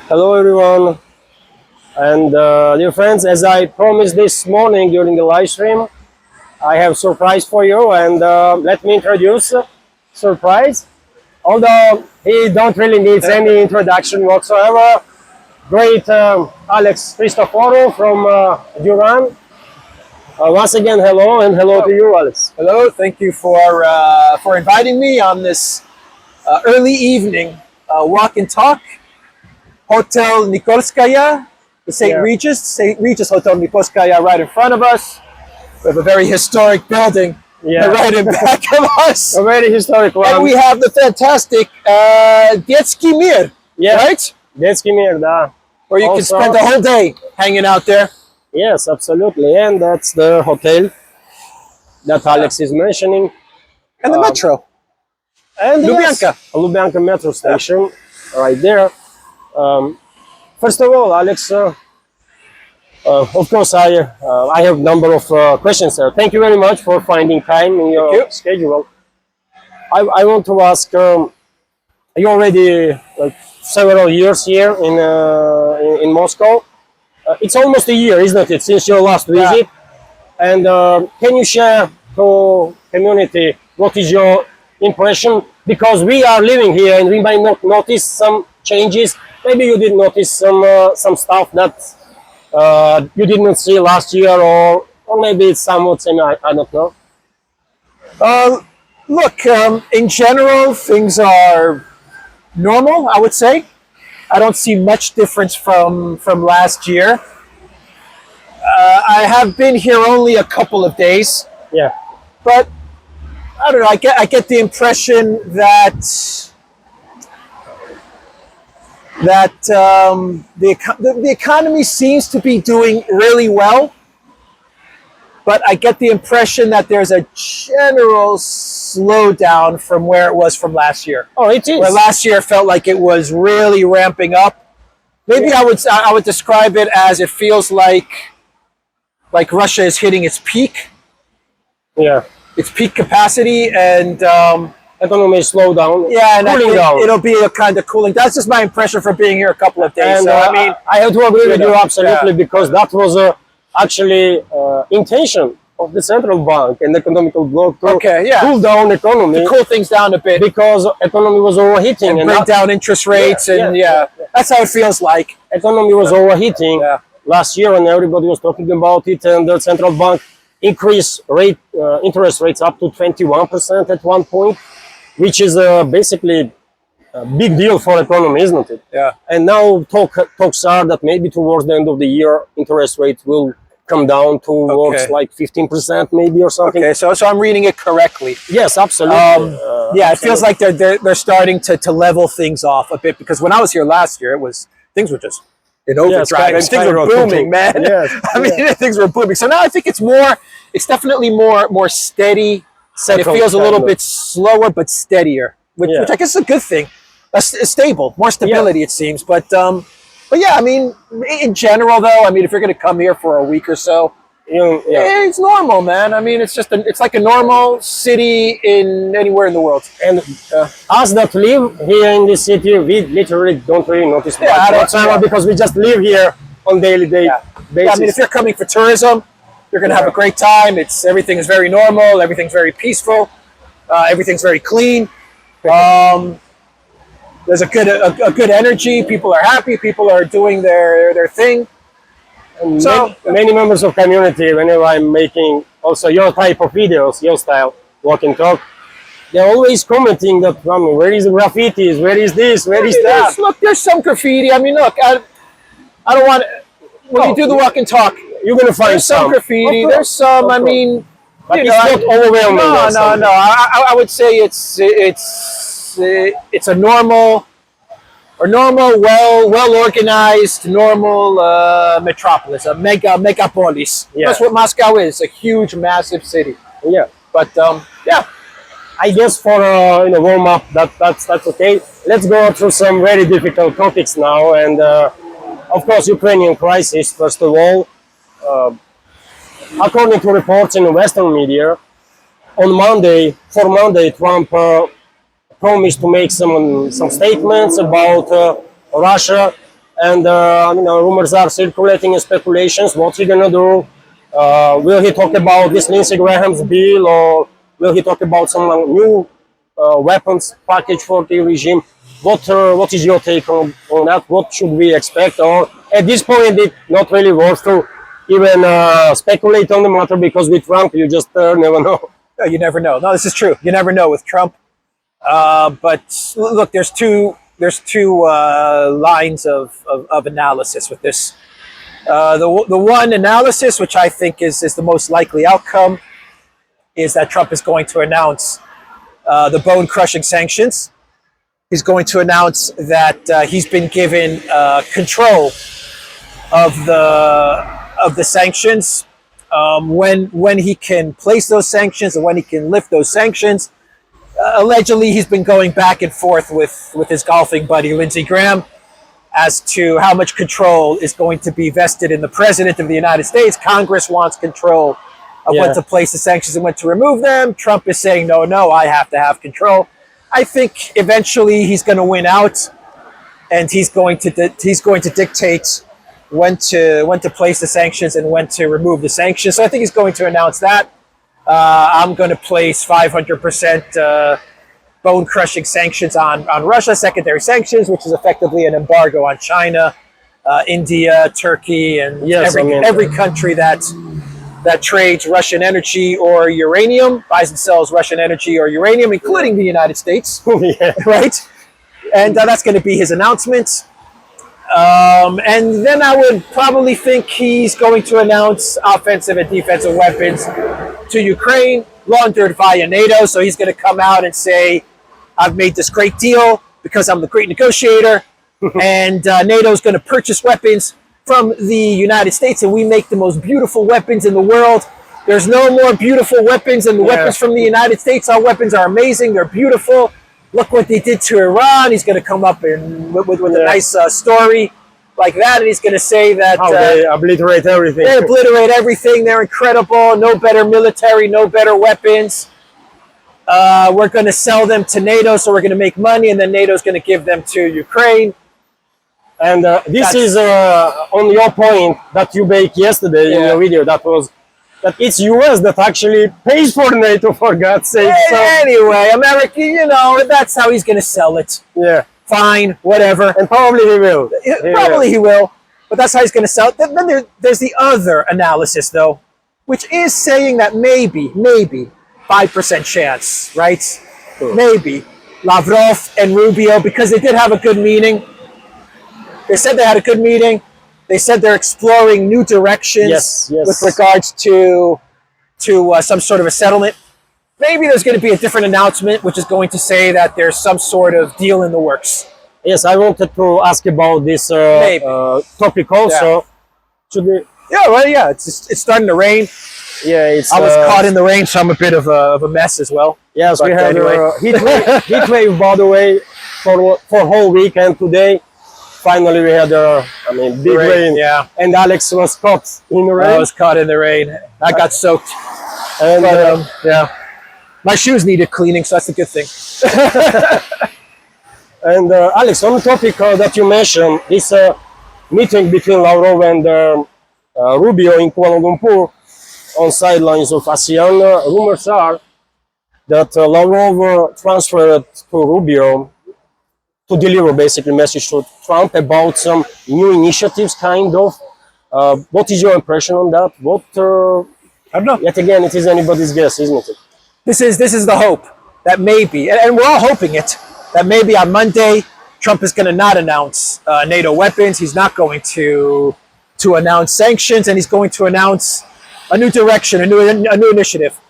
Hello everyone, and dear friends, as I promised this morning during the live stream, I have a surprise for you, and let me introduce surprise. Although he don't really need any introduction whatsoever. Great Alex Christoforou from Duran. Once again, hello, and hello to you, Alex. Hello, thank you for inviting me on this early evening walk and talk. Hotel Nikolskaya, the St. Regis Hotel Nikolskaya right in front of us. We have a very historic building right in back of us. A very historic one. And we have the fantastic Detski Mir, right? Detski Mir, da. Where you can spend the whole day hanging out there. Yes, absolutely. And that's the hotel that Alex is mentioning. And the metro. And Lubyanka. Lubyanka metro station right there. First of all, Alex, of course, I have a number of questions there. Thank you very much for finding time in your schedule. I want to ask, you already several years here in Moscow. It's almost a year, isn't it, since your last visit? And can you share to community what is your impression? Because we are living here and we might not notice some changes. Maybe you did notice some stuff that you did not see last year, or maybe it's somewhat same. I don't know. Look, in general, things are normal, I would say. I don't see much difference from last year. I have been here only a couple of days. Yeah. But I don't know. I get the impression that the economy seems to be doing really well, but I get the impression that there's a general slowdown from where it was from last year. Oh, it is. Where last year felt like it was really ramping up. Maybe I would describe it as it feels like Russia is hitting its peak. Yeah. Its peak capacity, and economy slow down. Yeah, and cooling down. It'll be a kind of cooling. That's just my impression for being here a couple of days. And so, I mean, I have to agree with you absolutely, because that was actually intention of the central bank and the economical bloc to cool down economy, to cool things down a bit, because economy was overheating and bring down interest rates, that's how it feels like. Economy was overheating last year, and everybody was talking about it, and the central bank increased interest rates up to 21% at one point, which is basically a big deal for economy, isn't it? Yeah. And now talks are that maybe towards the end of the year, interest rates will come down towards like 15% maybe, or something. Okay, so I'm reading it correctly. Yes, absolutely. Yeah, it feels like they're starting to level things off a bit, because when I was here last year, things were just in overdrive. Yes, things were booming, man. Yes. I mean, things were booming. So now I think it's definitely more steady. And it feels a little bit slower but steadier, which I guess is a good thing. Stable, more stability, it seems. But yeah, I mean, in general, though, I mean, if you're going to come here for a week or so, it's normal, man. I mean, it's like a normal city in anywhere in the world. And us that live here in this city, we literally don't really notice much whatsoever, because we just live here on daily basis. Yeah, I mean, if you're coming for tourism, you're going to have a great time. Everything is very normal. Everything's very peaceful. Everything's very clean. There's a good energy. People are happy. People are doing their thing. And so many members of community, whenever I'm making also your type of videos, your style, walk and talk, they're always commenting that, where is the graffitis? Where is this? Where is that? Look, there's some graffiti. I mean, look, I don't want to, when you do the walk and talk, you're going to find some graffiti. There's some, I mean, but it's not overwhelming. No. I would say it's a normal, well organized, normal metropolis, a megapolis. Yeah. That's what Moscow is, a huge, massive city. Yeah. But yeah, I guess for warm up, that's okay. Let's go through some very difficult topics now, and of course, Ukrainian crisis first of all. According to reports in the Western media, on Monday, Trump promised to make some statements about Russia and rumors are circulating and speculations. What's he gonna do? Will he talk about this Lindsey Graham's bill, or will he talk about some new weapons package for the regime? What is your take on that? What should we expect? Or at this point, it's not really worth to even speculate on the matter, because with Trump, you just never know. No, you never know. No, this is true. You never know with Trump. But look, there's two lines of analysis with this. The one analysis, which I think is the most likely outcome, is that Trump is going to announce the bone-crushing sanctions. He's going to announce that he's been given control of the sanctions, when he can place those sanctions and when he can lift those sanctions. Allegedly, he's been going back and forth with his golfing buddy Lindsey Graham as to how much control is going to be vested in the president of the United States. Congress wants control of when to place the sanctions and when to remove them. Trump is saying, no, I have to have control. I think eventually he's going to win out, and he's going to dictate when to place the sanctions and when to remove the sanctions. So I think he's going to announce that. I'm going to place 500% bone-crushing sanctions on Russia, secondary sanctions, which is effectively an embargo on China, India, Turkey, and every country that trades Russian energy or uranium, buys and sells Russian energy or uranium, including the United States, right? And that's going to be his announcement. And then I would probably think he's going to announce offensive and defensive weapons to Ukraine, laundered via NATO. So he's going to come out and say, I've made this great deal because I'm the great negotiator, and NATO's going to purchase weapons from the United States, and we make the most beautiful weapons in the world. There's no more beautiful weapons than the weapons from the United States. Our weapons are amazing. They're beautiful. Look what they did to Iran. He's going to come up with a nice story like that, and he's going to say that they obliterate everything. They obliterate everything. They're incredible. No better military, no better weapons. We're going to sell them to NATO, so we're going to make money, and then NATO's going to give them to Ukraine. And this is on your point that you made yesterday in your video. That it's US that actually pays for NATO, for God's sake. Anyway, America, that's how he's going to sell it. Yeah. Fine, whatever. And probably he will. He will. But that's how he's going to sell it. Then there's the other analysis, though, which is saying that maybe 5% chance, right? Sure. Maybe Lavrov and Rubio, because they did have a good meeting. They said they had a good meeting. They said they're exploring new directions with regards to some sort of a settlement. Maybe there's going to be a different announcement, which is going to say that there's some sort of deal in the works. Yes, I wanted to ask about this topic also. Yeah. Should we? Yeah, well, yeah. It's starting to rain. Yeah, I was caught in the rain, so I'm a bit of a mess as well. Yes, but we had heat wave, by the way, for whole week, and today. Finally, we had big rain. Yeah, and Alex was caught in the rain. I was caught in the rain. I got soaked. And my shoes needed cleaning, so that's a good thing. And Alex, on the topic that you mentioned, this meeting between Lavrov and Rubio in Kuala Lumpur on sidelines of ASEAN, rumors are that Lavrov transferred to Rubio to deliver basically message to Trump about some new initiatives, kind of. What is your impression on that? I don't know. Yet again, it is anybody's guess, isn't it? This is the hope that maybe, and we're all hoping it, that maybe on Monday Trump is going to not announce NATO weapons. He's not going to announce sanctions, and he's going to announce a new direction, a new initiative.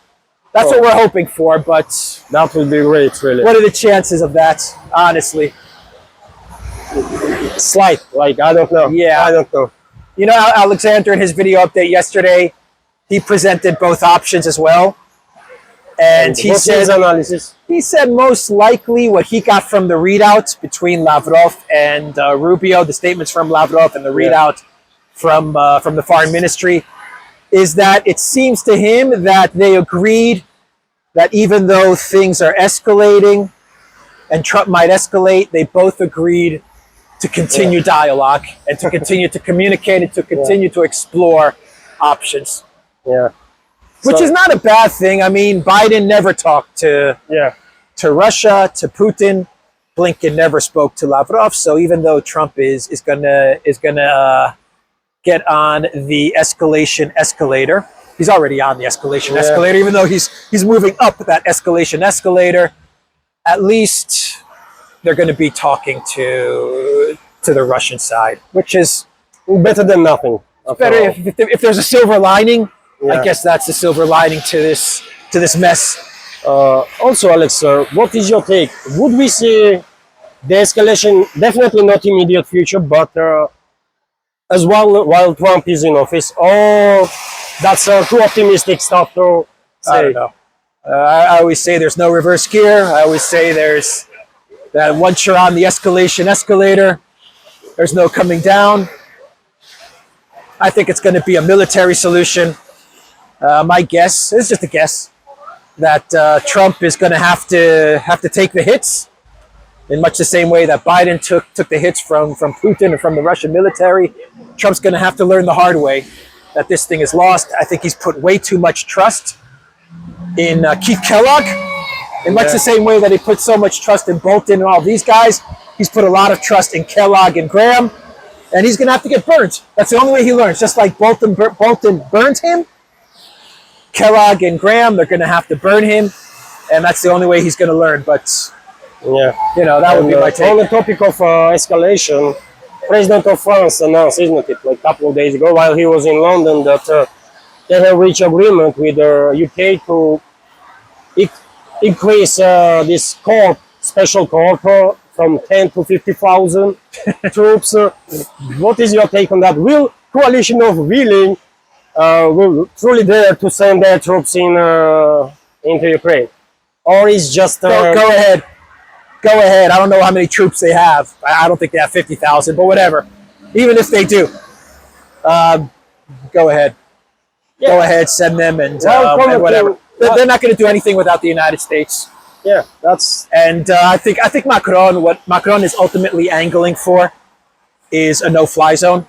That's what we're hoping for, but that would be great, really. What are the chances of that, honestly? Slight, I don't know. Yeah. I don't know. You know, Alexander, in his video update yesterday, he presented both options as well. And he said, analysis? He said most likely what he got from the readout between Lavrov and Rubio, the statements from Lavrov and the readout from the foreign ministry, is that it seems to him that they agreed that even though things are escalating and Trump might escalate, they both agreed to continue dialogue and to continue to communicate and to continue to explore options. Yeah. Which is not a bad thing. I mean, Biden never talked to Russia, to Putin. Blinken never spoke to Lavrov. So even though Trump is gonna get on the escalation escalator, he's already on the escalation escalator. Even though he's moving up that escalation escalator, at least they're going to be talking to the Russian side, which is better than nothing. Better if there's a silver lining. I guess that's the silver lining to this mess. Also, Alex, what is your take? Would we see the escalation? Definitely not immediate future, but as well while Trump is in office. Or that's too optimistic stuff to say. I don't know. I always say there's no reverse gear. I always say there's that once you're on the escalation escalator, there's no coming down. I think it's going to be a military solution. My guess is just a guess that Trump is going to have to take the hits in much the same way that Biden took the hits from Putin and from the Russian military. Trump's going to have to learn the hard way that this thing is lost. I think he's put way too much trust in Keith Kellogg. In much the same way that he put so much trust in Bolton and all these guys, he's put a lot of trust in Kellogg and Graham, and he's going to have to get burnt. That's the only way he learns. Just like Bolton burned him, Kellogg and Graham, they're going to have to burn him, and that's the only way he's going to learn. But that would be my take. On the topic of escalation, President of France announced, isn't it, like a couple of days ago, while he was in London, that they have reached agreement with the UK to increase this special corps from 10 to 50,000 troops. What is your take on that? Will coalition of willing will truly dare to send their troops into Ukraine, or is just go ahead? Go ahead. I don't know how many troops they have. I don't think they have 50,000, but whatever. Even if they do, go ahead. Yeah. Go ahead, send them and whatever. They're not going to do anything without the United States. Yeah, that's. And I think Macron. What Macron is ultimately angling for is a no-fly zone.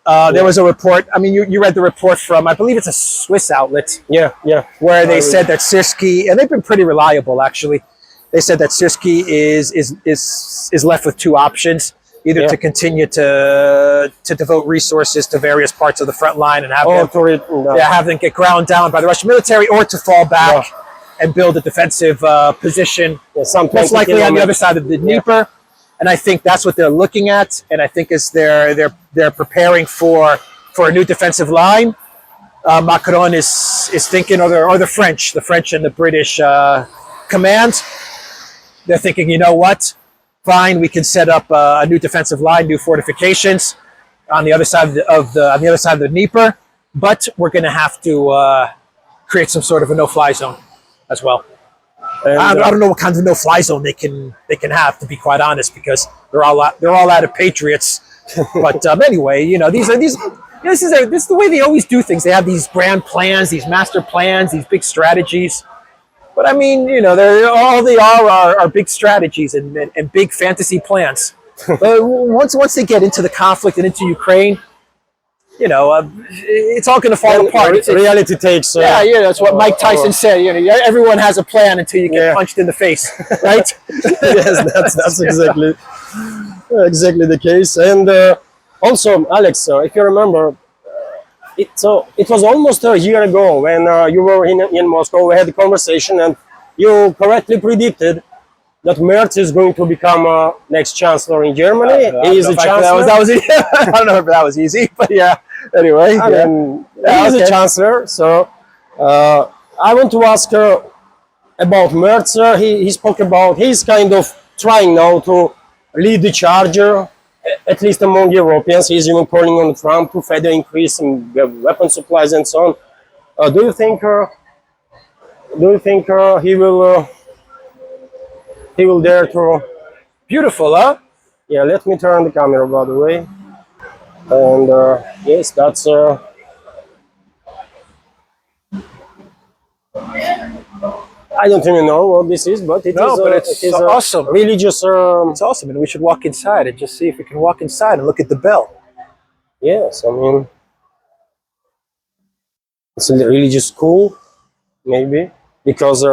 There was a report. I mean, you read the report from, I believe it's a Swiss outlet. Yeah. Where they said that Sirski, and they've been pretty reliable actually. They said that Sirski is left with two options: either to continue to devote resources to various parts of the front line and have them get ground down by the Russian military, or to fall back and build a defensive position, most likely on the other side of the Dnieper. And I think that's what they're looking at. And I think as they're preparing for a new defensive line, Macron is thinking, or the French and the British command. They're thinking, you know what? Fine, we can set up a new defensive line, new fortifications on the other side of the Dnieper, but we're going to have to create some sort of a no-fly zone as well. And, I don't know what kind of no-fly zone they can have, to be quite honest, because they're all out of patriots. But anyway, this is the way they always do things. They have these grand plans, these master plans, these big strategies. But I mean, all they are big strategies and big fantasy plans. But once they get into the conflict and into Ukraine, it's all going to fall apart. Reality takes. That's what Mike Tyson said. Everyone has a plan until you get punched in the face, right? Yes, that's exactly the case. And also, Alex, if you remember, it was almost a year ago when you were in Moscow. We had a conversation, and you correctly predicted that Merz is going to become next chancellor in Germany. He is a chancellor. That was I don't know if that was easy, but yeah. Anyway, I mean, he is a chancellor. So I want to ask her about Merz. He spoke about he's kind of trying now to lead the charge, at least among Europeans. He's even calling on Trump to further increase in weapon supplies and so on. Do you think he will dare to? Beautiful, huh? Yeah. Let me turn the camera, by the way. And yes, that's. I don't even know what this is, but it is. But it's it is awesome. Religious. It's awesome, and we should walk inside and just see if we can walk inside and look at the bell. Yes, I mean, it's a religious school, maybe, because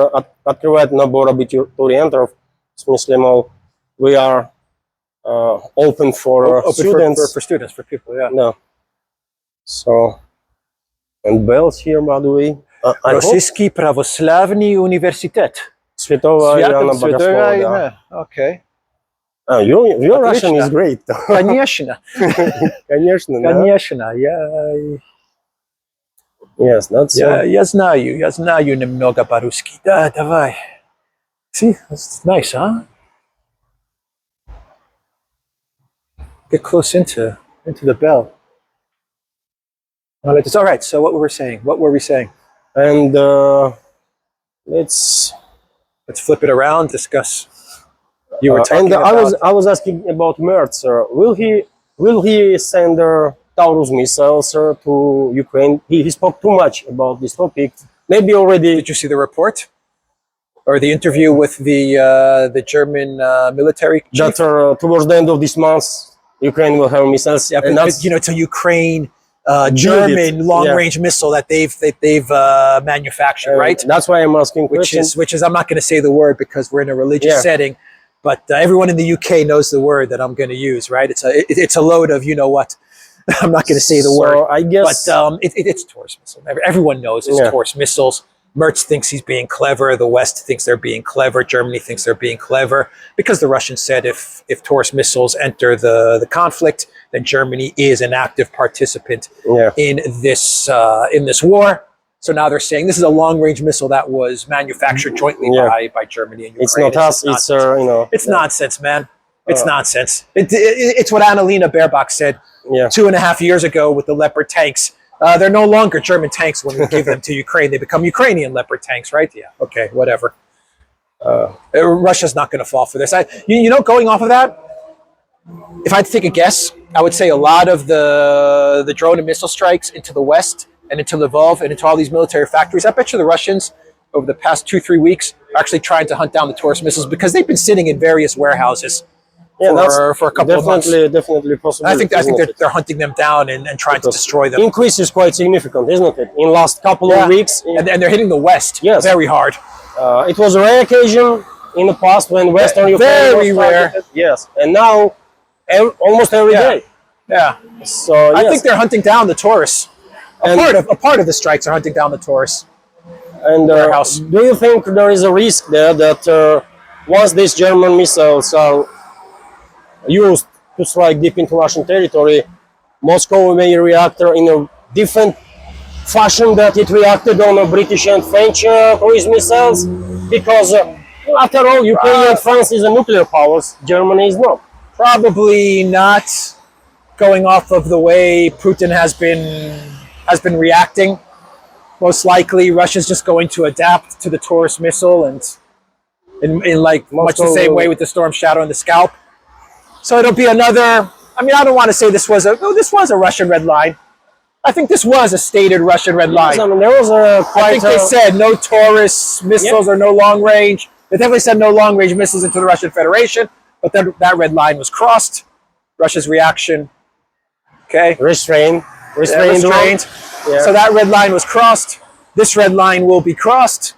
открывает набор абитуриентов, в смысле, мол, we are open for students. For students, for people, yeah. No. So, and bells here, by the way. Российский православный университет. Святого Иоанна Богослова, да. Okay. Your Russian is great. Конечно. Конечно, да. Конечно. Yes, that's Я знаю немного по-русски. Да, давай. See, it's nice, huh? Get close into the bell. It's all right. So what were we saying? And let's flip it around. Discuss. You were talking and about. I was asking about Merz. Will he send Taurus missiles to Ukraine? He spoke too much about this topic. Maybe already. Did you see the report or the interview with the German military chief? That towards the end of this month, Ukraine will have missiles. Yeah, and but, it's a Ukraine. German long-range missile that they've manufactured, right? That's why I'm asking which is I'm not going to say the word because we're in a religious setting, but everyone in the UK knows the word that I'm going to use, right? It's a load of what. I'm not going to say the word, I guess, but it's Taurus missile. Everyone knows it's Taurus missiles. Merz thinks he's being clever. The West thinks they're being clever. Germany thinks they're being clever because the Russians said if Taurus missiles enter the conflict, then Germany is an active participant in this war. So now they're saying this is a long-range missile that was manufactured jointly by Germany and Ukraine. It's not us. It's It's nonsense, man. It's nonsense. It's what Annalena Baerbock said 2.5 years ago with the Leopard tanks. They're no longer German tanks when we give them to Ukraine. They become Ukrainian Leopard tanks, right? Yeah. Okay. Whatever. Russia's not going to fall for this. Going off of that, if I had to take a guess, I would say a lot of the drone and missile strikes into the West and into Lvov and into all these military factories, I bet you the Russians over the past 2-3 weeks are actually trying to hunt down the Taurus missiles because they've been sitting in various warehouses for a couple of months. Definitely possible. I think they're hunting them down and trying to destroy them. Increase is quite significant, isn't it? In last couple of weeks. And they're hitting the West very hard. It was a rare occasion in the past when Western Ukraine very rare. Yes. And now almost every day. Yeah. So I think they're hunting down the Taurus. A part of the strikes are hunting down the Taurus. And do you think there is a risk there that once these German missiles are used to strike deep into Russian territory, Moscow may react in a different fashion that it reacted on British and French cruise missiles? Because after all, Ukraine and France is a nuclear powers. Germany is not. Probably not. Going off of the way Putin has been reacting, most likely Russia's just going to adapt to the Taurus missile and in like much the same way with the Storm Shadow and the Scalp. So it'll be another. I mean, I don't want to say this was a Russian red line. I think this was a stated Russian red line. I mean, there was I think they said no Taurus missiles or no long range. They definitely said no long range missiles into the Russian Federation, but then that red line was crossed. Russia's reaction. Okay. Restrained. Yeah. So that red line was crossed. This red line will be crossed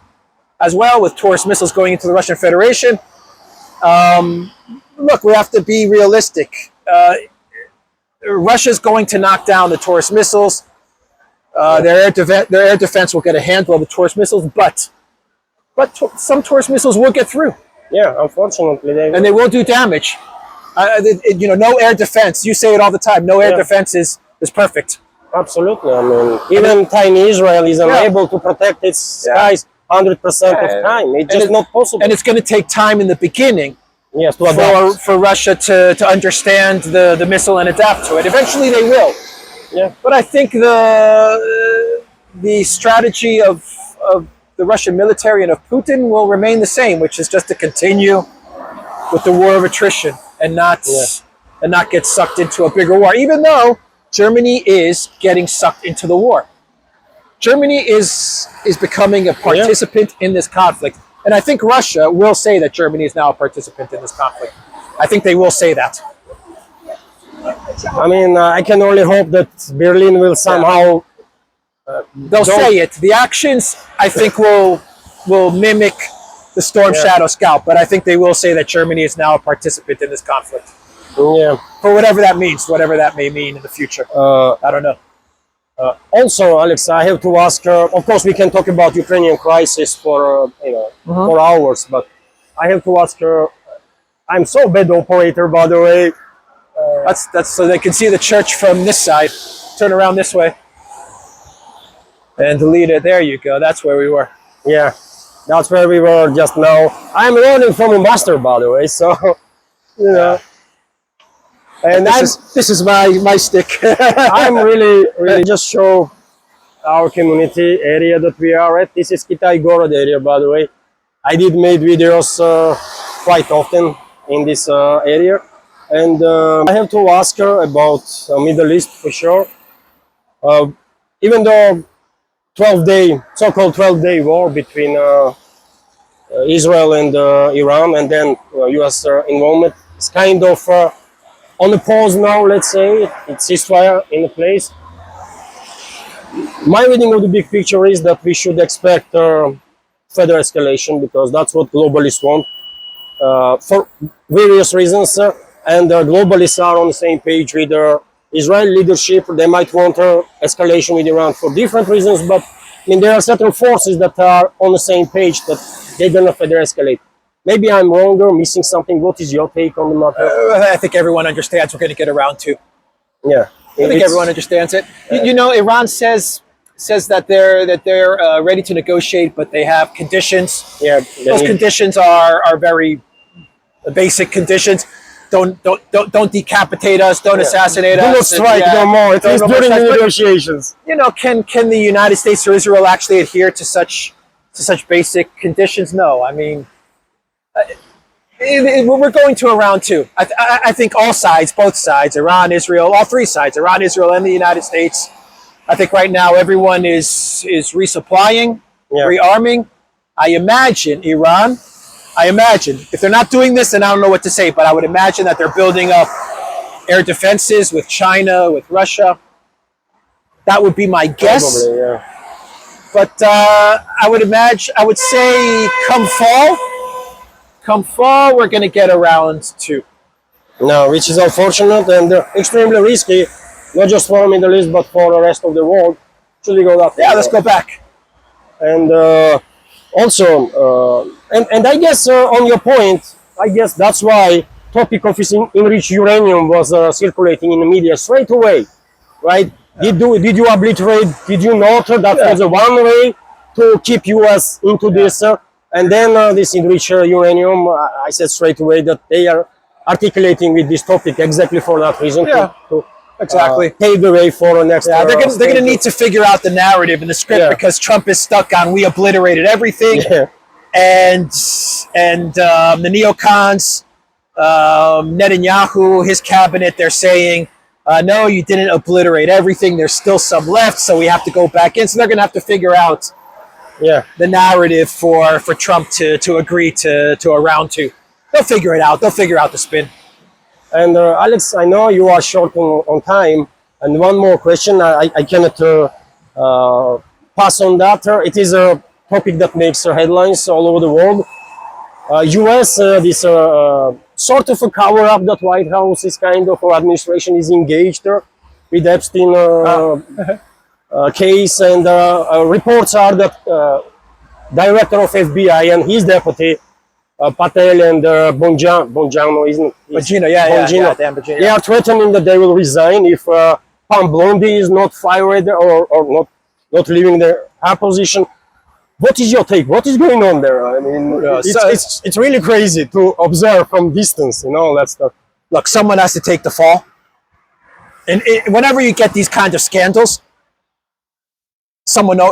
as well with Taurus missiles going into the Russian Federation. Look, we have to be realistic. Russia's going to knock down the Taurus missiles. Their air defense will get a handle of the Taurus missiles, but some Taurus missiles will get through. Yeah, unfortunately, they will do damage. No air defense. You say it all the time. No air defense is perfect. Absolutely. I mean, even tiny Israel is unable to protect its skies 100% of time. It's just not possible. And it's going to take time in the beginning. Yes, for Russia to understand the missile and adapt to it. Eventually, they will. Yeah. But I think the strategy of the Russian military and of Putin will remain the same, which is just to continue with the war of attrition and not get sucked into a bigger war, even though Germany is getting sucked into the war. Germany is becoming a participant in this conflict. And I think Russia will say that Germany is now a participant in this conflict. I think they will say that. I mean, I can only hope that Berlin will somehow. They'll say it. The actions, I think, will mimic the Storm Shadow scalp, but I think they will say that Germany is now a participant in this conflict. Yeah. For whatever that means, whatever that may mean in the future. I don't know. Also, Alex, I have to ask. Of course, we can talk about Ukrainian crisis for for hours, but I have to ask. I'm so bad operator, by the way. That's so they can see the church from this side. Turn around this way. And delete it. There you go. That's where we were. Yeah, that's where we were just now. I'm learning from a master, by the way. So, you know. And this is my stick. I'm really just show our community area that we are at. This is Kitai Gorod area, by the way. I did make videos quite often in this area. And I have to ask her about Middle East for sure. Even though so-called 12-day war between Israel and Iran, and then U.S. Involvement is kind of on the pause now, let's say. It's ceasefire in place. My reading of the big picture is that we should expect further escalation, because that's what globalists want for various reasons. And globalists are on the same page with the Israeli leadership. They might want escalation with Iran for different reasons, but I mean, there are certain forces that are on the same page that they're going to further escalate. Maybe I'm wrong or missing something. What is your take on the matter? I think everyone understands we're going to get around to. Yeah, I think everyone understands it. You know, Iran says that they're ready to negotiate, but they have conditions. Yeah, those conditions are very basic conditions. Don't decapitate us. Don't assassinate us. Do not strike no more. At least during the negotiations. You know, can the United States or Israel actually adhere to such basic conditions? No. I mean, we're going to a round two. I think all sides, both sides, Iran, Israel, all three sides, Iran, Israel, and the United States. I think right now everyone is resupplying, rearming. I imagine Iran. If they're not doing this, then I don't know what to say, but I would imagine that they're building up air defenses with China, with Russia. That would be my guess. Probably, yeah. But I would say come fall, we're going to get around two. No, which is unfortunate and extremely risky, not just for the Middle East, but for the rest of the world. Should we go that way? Yeah, let's go back. And also, and I guess on your point, I guess that's why topic of enriched uranium was circulating in the media straight away, right? Did you obliterate? Did you not? That was a one way to keep US into this. And then this enriched uranium, I said straight away that they are articulating with this topic exactly for that reason. To exactly. Pave the way for the next. Yeah, they're going to need to figure out the narrative and the script because Trump is stuck on we obliterated everything, and the neocons, Netanyahu, his cabinet, they're saying no, you didn't obliterate everything. There's still some left, so we have to go back in. So they're going to have to figure out the narrative for Trump to agree to a round two. They'll figure it out. They'll figure out the spin. And Alex, I know you are short on time. And one more question, I cannot pass on that. It is a topic that makes headlines all over the world. US, this sort of a cover-up that White House is kind of, or administration is engaged with Epstein case. And reports are that director of FBI and his deputy, Patel and Bongiorno, isn't it? Bongino, damn Bongino. They are threatening that they will resign if Pam Blondie is not fired or not leaving her position. What is your take? What is going on there? I mean, it's really crazy to observe from distance, you know, that stuff. Look, someone has to take the fall. And whenever you get these kind of scandals,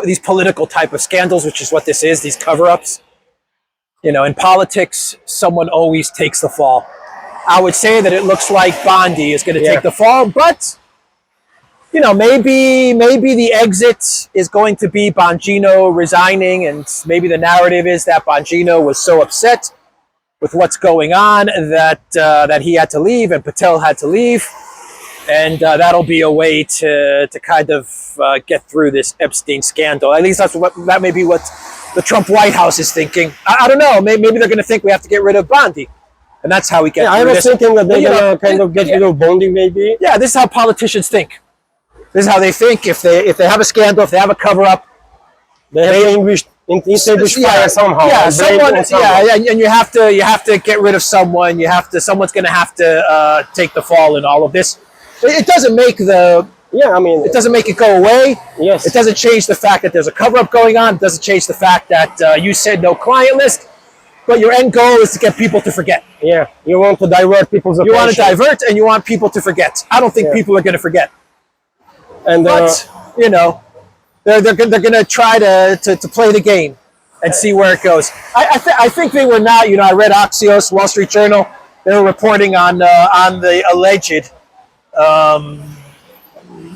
these political type of scandals, which is what this is, these cover-ups, you know, in politics, someone always takes the fall. I would say that it looks like Bondi is going to take the fall, but you know, maybe the exit is going to be Bongino resigning, and maybe the narrative is that Bongino was so upset with what's going on that he had to leave and Patel had to leave, and that'll be a way to kind of get through this Epstein scandal. At least that may be what the Trump White House is thinking. I don't know. Maybe they're going to think we have to get rid of Bondi, and that's how we get. Yeah, I was thinking that they're going to kind of get rid of Bondi, maybe. Yeah, this is how politicians think. This is how they think. If they have a scandal, if they have a cover up, they have to extinguish fire somehow. Yeah, and you have to get rid of someone. Someone's going to have to take the fall in all of this. It doesn't make it doesn't make it go away. Yes. It doesn't change the fact that there's a cover up going on. It doesn't change the fact that you said no client list. But your end goal is to get people to forget. Yeah, you want to divert people's attention. You want to divert, and you want people to forget. I don't think people are going to forget. And but you know, they're going to try to play the game and see where it goes. I think they were not. You know, I read Axios, Wall Street Journal. They were reporting on the alleged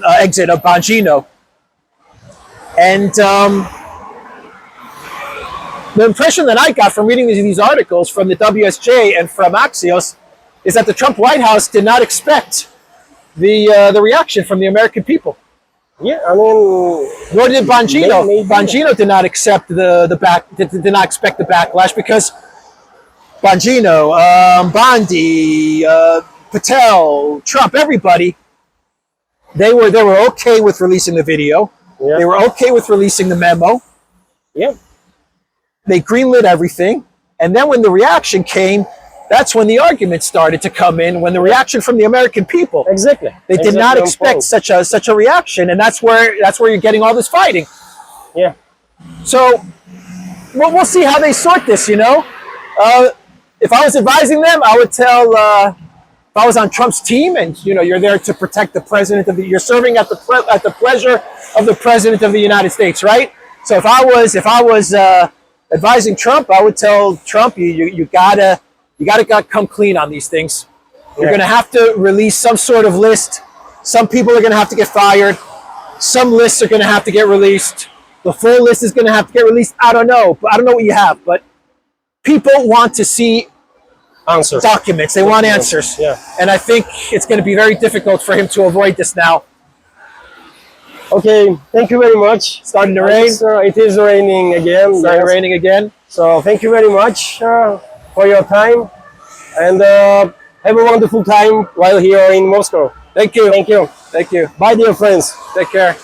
exit of Bongino, and the impression that I got from reading these articles from the WSJ and from Axios is that the Trump White House did not expect the reaction from the American people. Yeah, I mean, nor did Bongino. Maybe. Bongino did not accept did not expect the backlash, because Bongino, Bondi, Patel, Trump, everybody, they were okay with releasing the video. Yeah. They were okay with releasing the memo. Yeah. They greenlit everything, and then when the reaction came, that's when the argument started to come in. When the reaction from the American people, exactly, they did not expect such a reaction, and that's where you're getting all this fighting. Yeah. So we'll see how they sort this. You know, if I was advising them, I would tell. If I was on Trump's team, and you know, you're there to protect the president you're serving at the pleasure of the president of the United States, right? So if I was advising Trump, I would tell Trump, you gotta come clean on these things. You're gonna have to release some sort of list. Some people are gonna have to get fired. Some lists are gonna have to get released. The full list is gonna have to get released. I don't know. I don't know what you have, but people want to see answers, documents. They want answers. Yeah. And I think it's going to be very difficult for him to avoid this now. Okay, thank you very much. Starting to rain. It is raining again. Raining again. So thank you very much for your time, and have a wonderful time while here in Moscow. Thank you. Thank you. Thank you. Bye, dear friends. Take care.